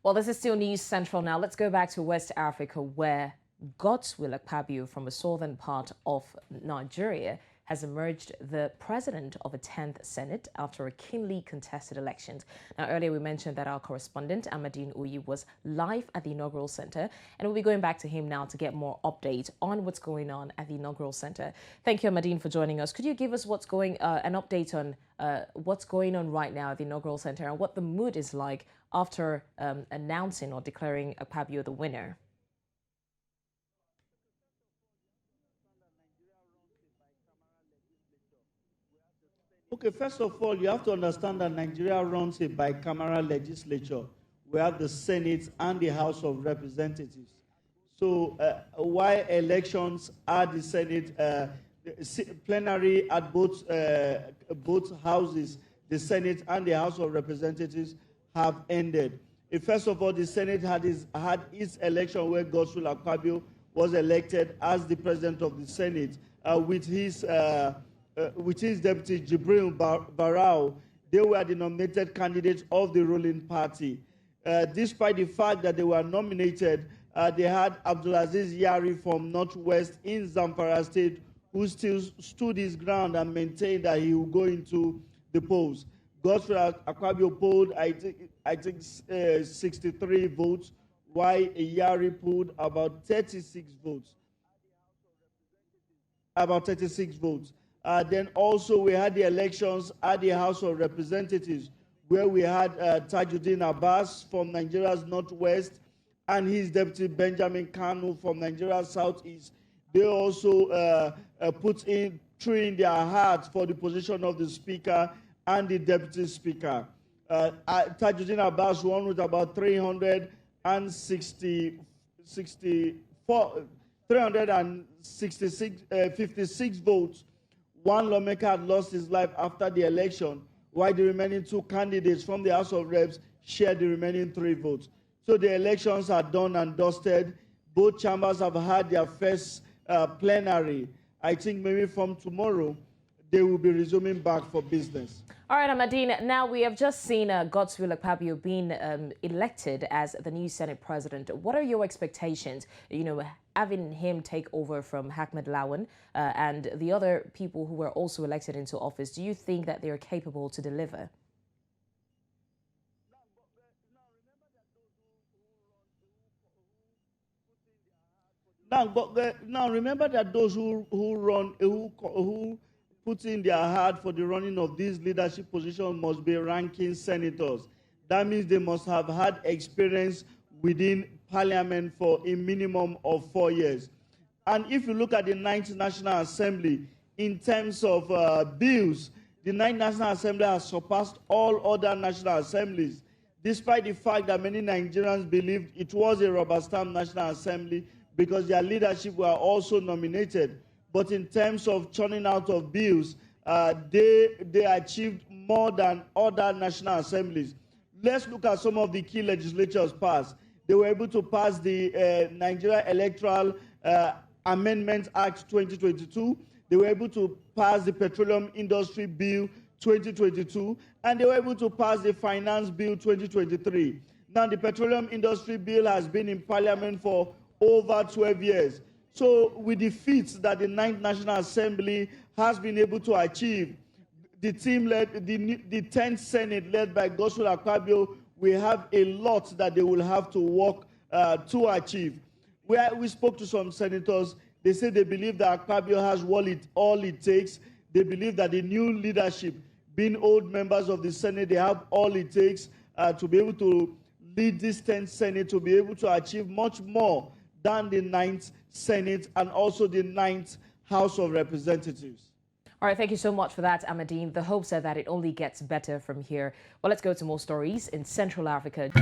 Well, this is still News Central now. Let's go back to West Africa, where Godswill Akpabio from the southern part of Nigeria has emerged the president of a 10th Senate after a keenly contested election. Now, earlier we mentioned that our correspondent, Amadin was live at the inaugural center, and we'll be going back to him now to get more updates on what's going on at the inaugural center. Thank you, Amadin, for joining us. Could you give us an update on what's going on right now at the inaugural center and what the mood is like after announcing or declaring Akpabio the winner? Okay, first of all, you have to understand that Nigeria runs a bicameral legislature. We have the Senate and the House of Representatives. So while elections at the Senate, plenary at both houses, the Senate and the House of Representatives have ended. First of all, the Senate had its election where Godswill Akpabio was elected as the president of the Senate with his deputy Jibrin Barau. They were the nominated candidates of the ruling party. Despite the fact that they were nominated, they had Abdulaziz Yari from Northwest in Zamfara State, who still stood his ground and maintained that he would go into the polls. Godswill Akpabio polled, I think 63 votes, while Yari polled about 36 votes. Then also we had the elections at the House of Representatives, where we had Tajudeen Abass from Nigeria's Northwest and his deputy Benjamin Kano from Nigeria's Southeast. They also threw in their hats for the position of the Speaker and the Deputy Speaker. Tajudeen Abass won with about 56 votes. One lawmaker had lost his life after the election, while the remaining two candidates from the House of Reps shared the remaining 3 votes. So the elections are done and dusted. Both chambers have had their first plenary. I think maybe from tomorrow, they will be resuming back for business. All right, Amadin, now we have just seen Godswill Akpabio being elected as the new Senate president. What are your expectations, having him take over from Ahmed Lawan and the other people who were also elected into office? Do you think that they are capable to deliver? Now remember that those who put in their heart for the running of these leadership positions must be ranking senators. That means they must have had experience within parliament for a minimum of 4 years. And if you look at the 9th National Assembly, in terms of bills, the 9th National Assembly has surpassed all other national assemblies, despite the fact that many Nigerians believed it was a rubber stamp National Assembly because their leadership were also nominated. But in terms of churning out of bills, they achieved more than other national assemblies. Let's look at some of the key legislatures passed. They were able to pass the Nigeria Electoral Amendment Act 2022. They were able to pass the Petroleum Industry Bill 2022. And they were able to pass the Finance Bill 2023. Now, the Petroleum Industry Bill has been in Parliament for over 12 years. So with the feats that the 9th National Assembly has been able to achieve, the 10th Senate led by Godswill Akpabio will have a lot that they will have to work to achieve. We spoke to some senators. They said they believe that Akpabio has all it takes. They believe that the new leadership, being old members of the Senate, they have all it takes to be able to lead this 10th Senate, to be able to achieve much more than the 9th Senate and also the 9th House of Representatives. All right, thank you so much for that, Amadin. The hopes are that it only gets better from here. Well, let's go to more stories in Central Africa.